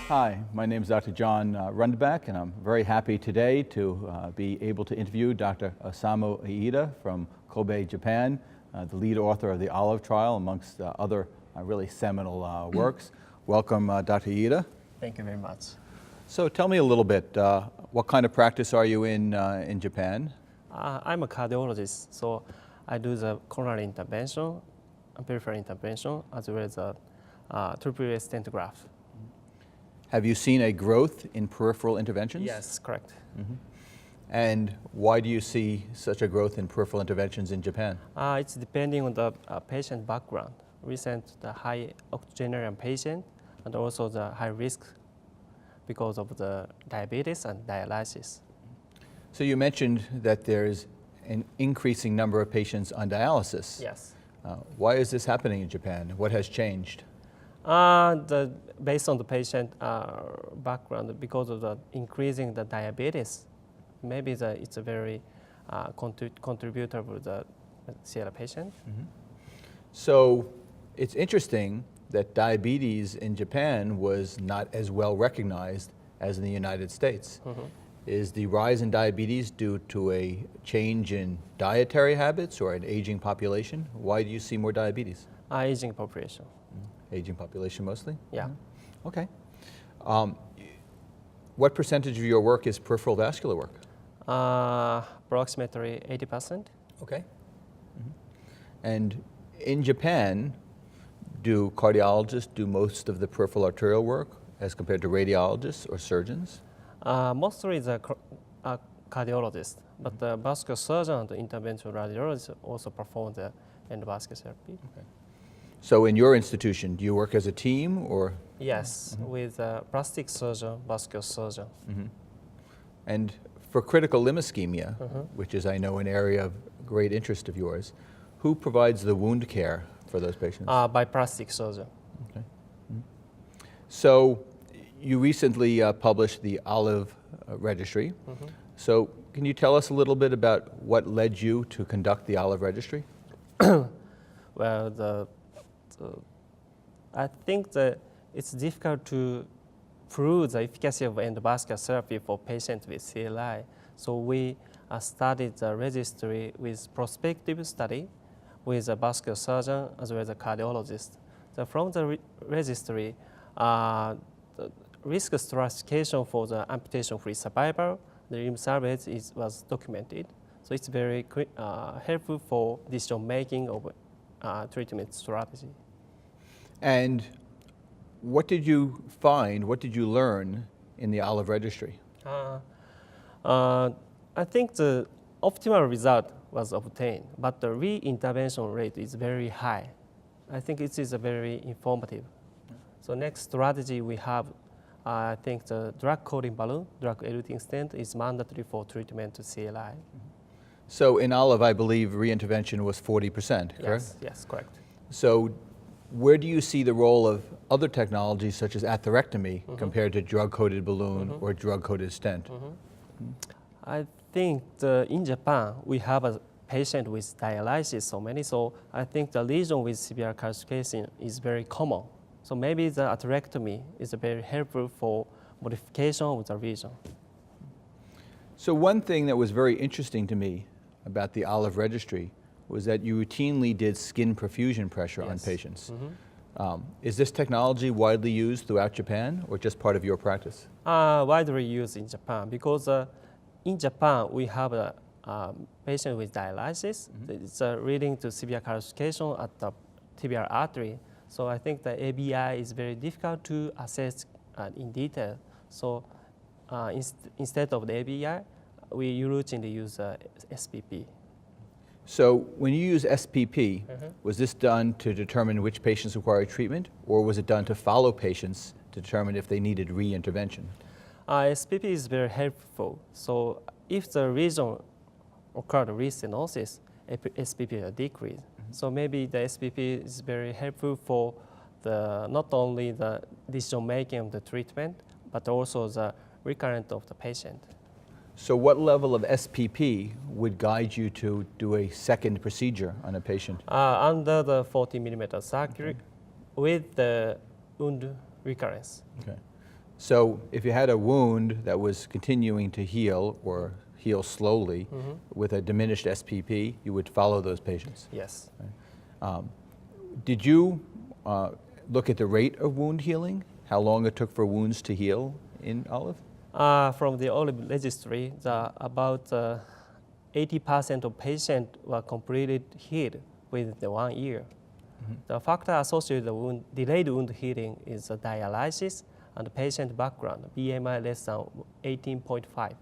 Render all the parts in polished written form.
Hi, my name is Dr. John Rundback, and I'm very happy today to be able to interview Dr. Osamu Iida from Kobe, Japan, the lead author of the OLIVE trial, amongst other really seminal works. Welcome, Dr. Iida. Thank you very much. So tell me a little bit, what kind of practice are you in Japan? I'm a cardiologist, so I do the coronary intervention, peripheral intervention, as well as a triple stent graft. Have you seen a growth in peripheral interventions? Yes, correct. Mm-hmm. And why do you see such a growth in peripheral interventions in Japan? It's depending on the patient background. Recent, the high octogenarian patient, and also the high risk because of the diabetes and dialysis. So you mentioned that there's an increasing number of patients on dialysis. Yes. Why is this happening in Japan? What has changed? Based on the patient background, because of the increasing the diabetes, maybe it's a very contributor to the CLI patient. Mm-hmm. So it's interesting that diabetes in Japan was not as well recognized as in the United States. Mm-hmm. Is the rise in diabetes due to a change in dietary habits or an aging population? Why do you see more diabetes? Aging population. Aging population mostly? Yeah. Mm-hmm. Okay. What percentage of your work is peripheral vascular work? Approximately 80%. Okay. Mm-hmm. And in Japan, do cardiologists do most of the peripheral arterial work as compared to radiologists or surgeons? Mostly the cardiologist, but the vascular surgeon and the interventional radiologist also perform the endovascular therapy. Okay. So in your institution, do you work as a team or? Yes, mm-hmm. with a plastic surgeon, vascular surgeon. Mm-hmm. And for critical limb ischemia, Mm-hmm. which is, I know, an area of great interest of yours, who provides the wound care for those patients? By plastic surgeon. Okay. Mm-hmm. So you recently published the OLIVE registry. Mm-hmm. So can you tell us a little bit about what led you to conduct the OLIVE registry? Well, I think that it's difficult to prove the efficacy of endovascular therapy for patients with CLI. So we started the registry with prospective study with a vascular surgeon as well as a cardiologist. So from the registry, the risk stratification for the amputation-free survival, the limb salvage was documented. So it's very helpful for decision-making of treatment strategy. And what did you find, what did you learn in the OLIVE registry? I think the optimal result was obtained, but the re-intervention rate is very high. I think it is very informative. So next strategy we have, I think the drug-coating balloon, drug-eluting stent is mandatory for treatment to CLI. Mm-hmm. So in OLIVE, I believe re-intervention was 40%, correct? Yes, yes, correct. So where do you see the role of other technologies such as atherectomy mm-hmm. compared to drug-coated balloon mm-hmm. or drug-coated stent? Mm-hmm. Mm-hmm. I think in Japan, we have a patient with dialysis so many, so I think the lesion with severe calcification is very common. So maybe the atherectomy is very helpful for modification of the lesion. So one thing that was very interesting to me about the OLIVE registry was that you routinely did skin perfusion pressure yes. on patients. Mm-hmm. Is this technology widely used throughout Japan or just part of your practice? Widely used in Japan because in Japan we have a patient with dialysis. Mm-hmm. It's leading to severe calcification at the tibial artery. So I think the ABI is very difficult to assess in detail. So instead of the ABI, we routinely use SPP. So when you use SPP, mm-hmm. was this done to determine which patients require treatment, or was it done to follow patients to determine if they needed re-intervention? SPP is very helpful. So if the lesion occurred restenosis, SPP will decrease. Mm-hmm. So maybe the SPP is very helpful for not only the decision making of the treatment, but also the recurrence of the patient. So what level of SPP would guide you to do a second procedure on a patient? Under the 40 millimeter surgery with the wound recurrence. Okay. So if you had a wound that was continuing to heal or heal slowly with a diminished SPP, you would follow those patients. Yes. Did you look at the rate of wound healing? How long it took for wounds to heal in Olive? From the Olive registry, about 80% of patients were completely healed within the 1 year. The factor associated with delayed wound healing is dialysis and patient background, BMI less than 18.5.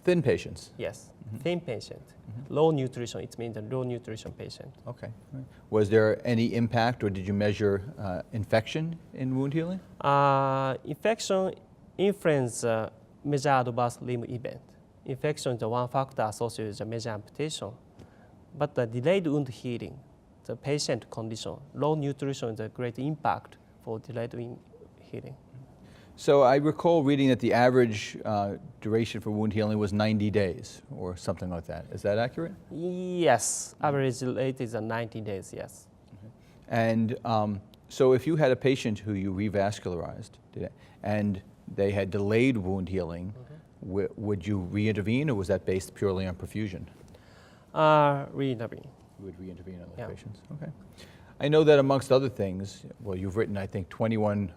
Thin patients? Yes, thin patient. Low nutrition, it means a low nutrition patient. Okay. Right. Was there any impact or did you measure infection in wound healing? Infection influence major adverse limb event. Infection is the one factor associated with the major amputation. But the delayed wound healing, the patient condition, low nutrition is a great impact for delayed wound healing. So I recall reading that the average duration for wound healing was 90 days or something like that. Is that accurate? Yes, average rate is 90 days, yes. And so if you had a patient who you revascularized and they had delayed wound healing, would you re-intervene or was that based purely on perfusion? Re-intervene. You would re-intervene on those patients? Okay. I know that amongst other things, well, you've written, I think, 21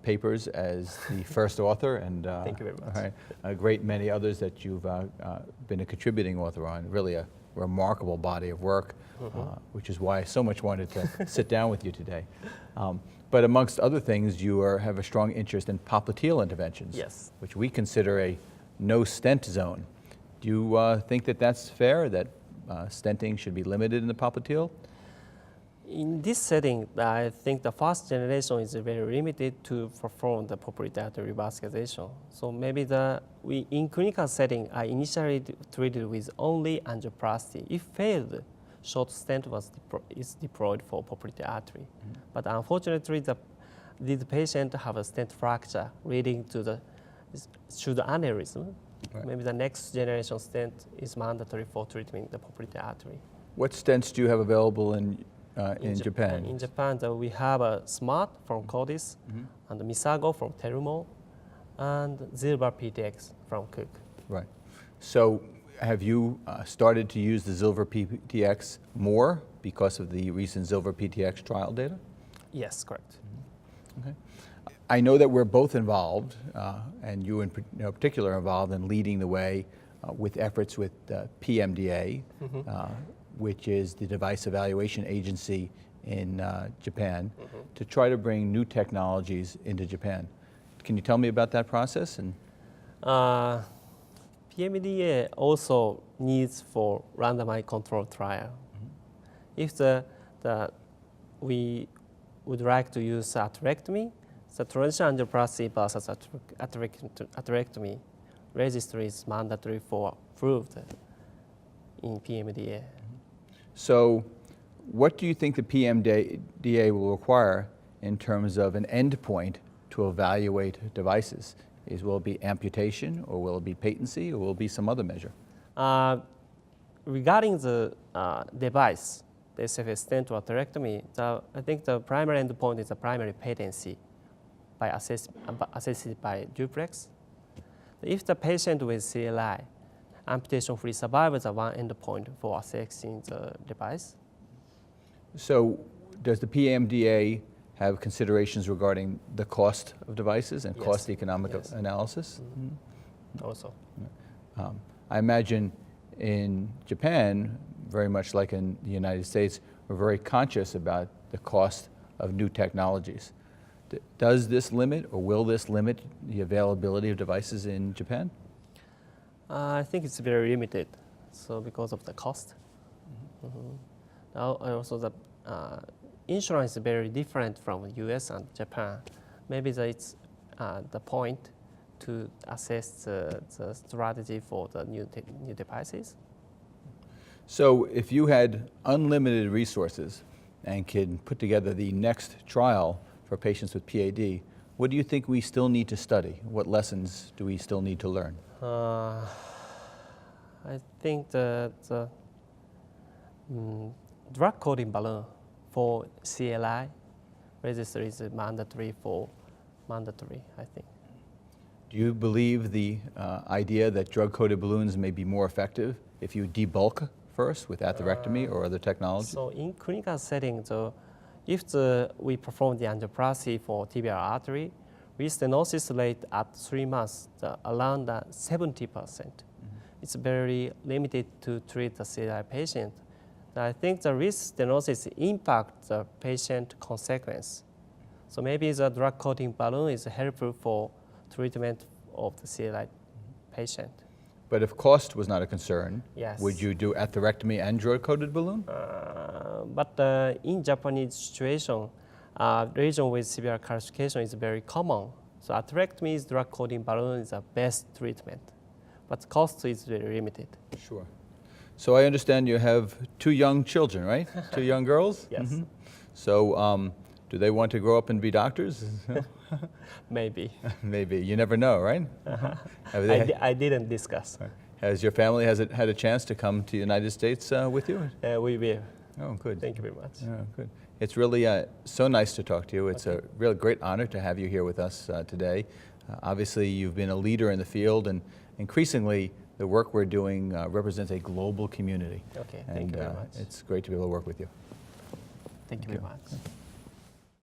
papers as the first author, and Thank you very much. A great many others that you've been a contributing author on. Really a remarkable body of work, which is why I so much wanted to sit down with you today. But amongst other things, you have a strong interest in popliteal interventions, Yes. which we consider a no-stent zone. Do you think that that's fair, that stenting should be limited in the popliteal? In this setting, I think the first generation is very limited to perform the popliteal artery revascularization. So maybe in clinical setting, I initially treated with only angioplasty. If failed, short stent is deployed for popliteal artery. But unfortunately, these patients have a stent fracture leading to the aneurysm. Right. Maybe the next generation stent is mandatory for treating the popliteal artery. What stents do you have available in Japan? In Japan, we have a SMART from Cordis, and Misago from Terumo, and Zilver PTX from Cook. Right. So have you started to use the Zilver PTX more because of the recent Zilver PTX trial data? Yes, correct. Okay. I know that we're both involved, and you in particular are involved in leading the way with efforts with PMDA, which is the Device Evaluation Agency in Japan, to try to bring new technologies into Japan. Can you tell me about that process? And PMDA also needs for randomized controlled trial. If we would like to use atherectomy, the traditional angioplasty versus atherectomy registry is mandatory for approved in PMDA. So what do you think the PMDA will require in terms of an endpoint to evaluate devices? Will it be amputation, or will it be patency, or will it be some other measure? Regarding the device, the SFS stent or atherectomy, I think the primary endpoint is the primary patency assessed by duplex. If the patient with CLI, amputation-free survival is one endpoint for assessing the device. So does the PMDA have considerations regarding the cost of devices and cost economic analysis? Also. I imagine in Japan, very much like in the United States, we're very conscious about the cost of new technologies. Does this limit, or will this limit, the availability of devices in Japan? I think it's very limited, so because of the cost. Also, the insurance is very different from US and Japan. Maybe it's the point to assess the strategy for the new devices. So if you had unlimited resources and could put together the next trial for patients with PAD, what do you think we still need to study? What lessons do we still need to learn? I think the drug coating balloon for CLI registry is mandatory for mandatory, I think. Do you believe the idea that drug-coated balloons may be more effective if you debulk first with atherectomy or other technology? So in clinical setting, if we perform the angioplasty for tibial artery, with stenosis rate at 3 months around 70%. It's very limited to treat the CLI patient. I think the risk stenosis impacts the patient consequence. So maybe the drug-coating balloon is helpful for treatment of the CLI patient. But if cost was not a concern, Yes. would you do atherectomy and drug-coated balloon? But in Japanese situation, region with severe calcification is very common. So atherectomy is drug-coating balloon is the best treatment, but cost is very limited. Sure. So I understand you have 2 young children, right? 2 young girls? Yes. So do they want to grow up and be doctors? Maybe. Maybe. You never know, right? I didn't discuss. Has your family had a chance to come to the United States with you? We will. Oh, good. Thank you very much. Oh, good. It's really so nice to talk to you. It's a real great honor to have you here with us today. Obviously, you've been a leader in the field, and increasingly, the work we're doing represents a global community. Okay, thank you very much. It's great to be able to work with you. Thank you very much.